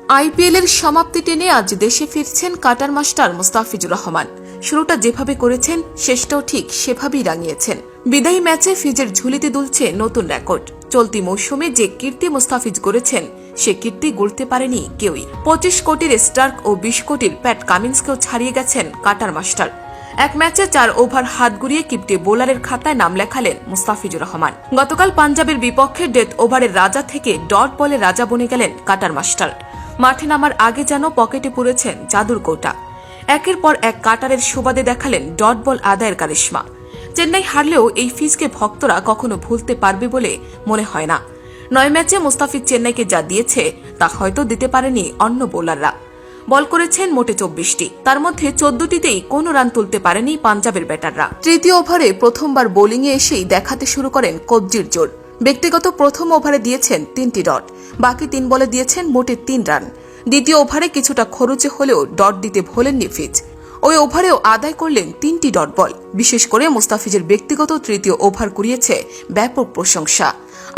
আইপিএলের সমাপ্তি টেনে আজ দেশে ফিরছেন কাটার মাস্টার মুস্তাফিজুর রহমান। শুরুটা যেভাবে করেছেন শেষটাও ঠিক সেভাবেই রাঙিয়েছেন। বিদায়ী ম্যাচে ফিজের ঝুলিতে দুলছে নতুন রেকর্ড। চলতি মৌসুমে যে কীর্তি মুস্তাফিজ গড়েছেন সে কীর্তি গড়তে পারেনি কেউই। 25 কোটির স্টার্ক ও 20 কোটির প্যাট কামিন্সকেও ছাড়িয়ে গেছেন কাটার মাস্টার। এক ম্যাচে 4 ওভার হাত ঘুরিয়ে কিপ্টে বোলারের খাতায় নাম লেখালেন মুস্তাফিজুর রহমান। গতকাল পাঞ্জাবের বিপক্ষে ডেথ ওভারের রাজা থেকে ডট বলে রাজা বনে গেলেন কাটার মাস্টার। মাঠে নামার আগে যেন পকেটে পুরেছেন জাদুর কৌটা। একের পর এক কাটারের সুবাদে দেখালেন ডট বল আদায়ের কারিশমা। চেন্নাই হারলেও এই ফিজকে ভক্তরা কখনো ভুলতে পারবে বলে মনে হয় না। 9 ম্যাচে মুস্তাফিজ চেন্নাইকে যা দিয়েছে তা হয়তো দিতে পারেনি অন্য বোলাররা। বল করেছেন মোটে 24টি, তার মধ্যে 14টিতেই কোনো রান তুলতে পারেনি পাঞ্জাবের ব্যাটাররা। তৃতীয় ওভারে প্রথমবার বোলিংয়ে এসেই দেখাতে শুরু করেন কবজির জোর। ব্যক্তিগত প্রথম ওভারে দিয়েছেন 3টি ডট, বাকি 3 বলে দিয়েছেন মোটে 3 রান। দ্বিতীয় ওভারে কিছুটা খরুচে হলেও ডট দিতে ভোলেননি ফিজ। ওই ওভারেও আদায় করলেন 3টি ডট বল। বিশেষ করে মুস্তাফিজের ব্যক্তিগত তৃতীয় ওভার কুড়িয়েছে ব্যাপক প্রশংসা।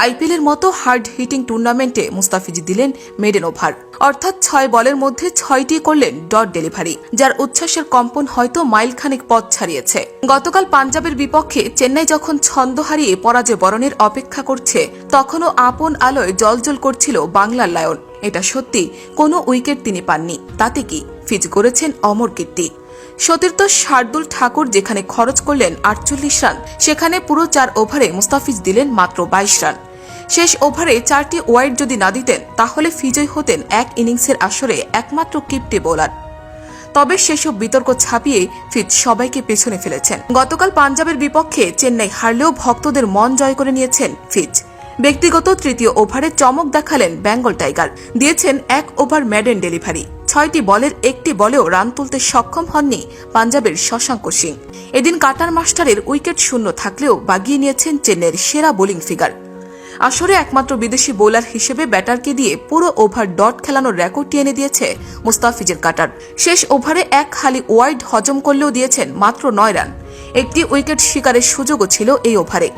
আইপিএলের মতো হার্ড হিটিং টুর্নামেন্টে মুস্তাফিজ দিলেন মেডেন ওভার, অর্থাৎ 6 বলের মধ্যে 6টি করলেন ডট ডেলিভারি, যার উচ্ছ্বাসের কম্পন হয়তো মাইলখানেক পথ ছাড়িয়েছে। গতকাল পাঞ্জাবের বিপক্ষে চেন্নাই যখন ছন্দ হারিয়ে পরাজয় বরণের অপেক্ষা করছে, তখনও আপন আলোয় জ্বলজ্বল করছিল বাংলার লায়ন। এটা সত্যি, কোনো উইকেট তিনি পাননি, তাতে কি ফিজ গড়েছেন অমর কীর্তি। সতীর্থ শার্দুল ঠাকুর যেখানে খরচ করলেন 48 রান, সেখানে পুরো 4 ওভারে মুস্তাফিজ দিলেন মাত্র 22 রান। শেষ ওভারে 4টি ওয়াইড যদি না দিতেন তাহলে ফিজই হতেন এক ইনিংসের আসরে একমাত্র কিপ্টে বোলার। তবে সেসব বিতর্ক ছাপিয়ে ফিজ সবাইকে পেছনে ফেলেছেন। গতকাল পাঞ্জাবের বিপক্ষে চেন্নাই হারলেও ভক্তদের মন জয় করে নিয়েছেন ফিজ। ব্যক্তিগত তৃতীয় ওভারে চমক দেখালেন বেঙ্গল টাইগার, দিয়েছেন 1 ওভার মেডেন ডেলিভারি। 6টি বলের একটি বলেও রান তুলতে সক্ষম হননি পাঞ্জাবের শশাঙ্ক সিং। এদিন কাটার মাস্টারের উইকেট শূন্য থাকলেও বাগিয়ে নিয়েছেন চেন্নাইয়ের সেরা বোলিং ফিগার। আসরে একমাত্র বিদেশি বোলার হিসেবে ব্যাটারকে দিয়ে পুরো ওভার ডট খেলানোর রেকর্ডটি এনে দিয়েছে মুস্তাফিজের কাটার। শেষ ওভারে এক খালি ওয়াইড হজম করলেও দিয়েছেন মাত্র 9 রান। একটি উইকেট শিকারের সুযোগও ছিল এই ওভারে।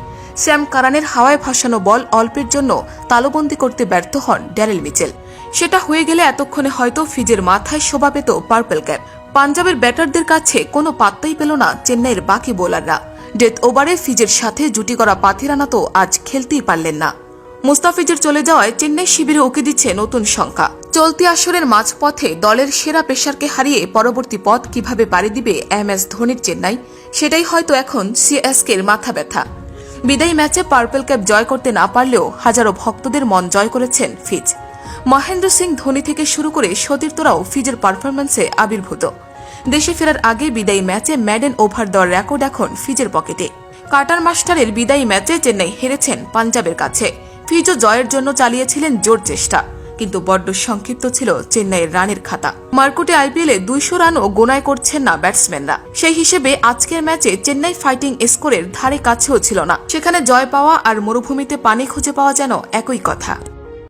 স্যাম কারানের হাওয়ায় ভাসানো বল অল্পের জন্য তালুবন্দী করতে ব্যর্থ হন ড্যারেল মিচেল। সেটা হয়ে গেলে এতক্ষণে হয়তো ফিজের মাথায় শোভা পেত পার্পল ক্যাপ। পাঞ্জাবের ব্যাটারদের কাছে কোনো পাত্তাই পেল না চেন্নাইয়ের বাকি বোলাররা। ডেথ ওভারে ফিজের সাথে জুটি করা পাথিরানা তো আজ খেলতেই পারলেন না। মুস্তাফিজের চলে যাওয়ায় চেন্নাই শিবিরে উকি দিচ্ছে নতুন সংখ্যা। চলতি আসরের মাঝপথে দলের সেরা পেসারকে হারিয়ে পরবর্তী পথ কিভাবে পাড়ি দিবে MS ধোনির চেন্নাই, সেটাই হয়তো এখন CSK'র মাথা ব্যথা। বিদায়ী ম্যাচে পার্পল ক্যাপ জয় করতে না পারলেও হাজারো ভক্তদের মন জয় করেছেন ফিজ। মহেন্দ্র সিং ধোনি থেকে শুরু করে সতীর্থরাও ফিজের পারফরম্যান্সে আবির্ভূত। দেশে ফেরার আগে বিদায়ী ম্যাচে মেডেন ওভার দেওয়ার রেকর্ড এখন ফিজের পকেটে। কাটার মাস্টারের বিদায়ী ম্যাচে চেন্নাই হেরেছেন পাঞ্জাবের কাছে। ফিজও জয়ের জন্য চালিয়েছিলেন জোর চেষ্টা, কিন্তু বড্ড সংক্ষিপ্ত ছিল চেন্নাইয়ের রানের খাতা। মার্কুটে আইপিএলে 200 রানও গোনায় করছেন না ব্যাটসম্যানরা। সেই হিসেবে আজকের ম্যাচে চেন্নাই ফাইটিং স্কোরের ধারে কাছেও ছিল না। সেখানে জয় পাওয়া আর মরুভূমিতে পানি খুঁজে পাওয়া যেন একই কথা।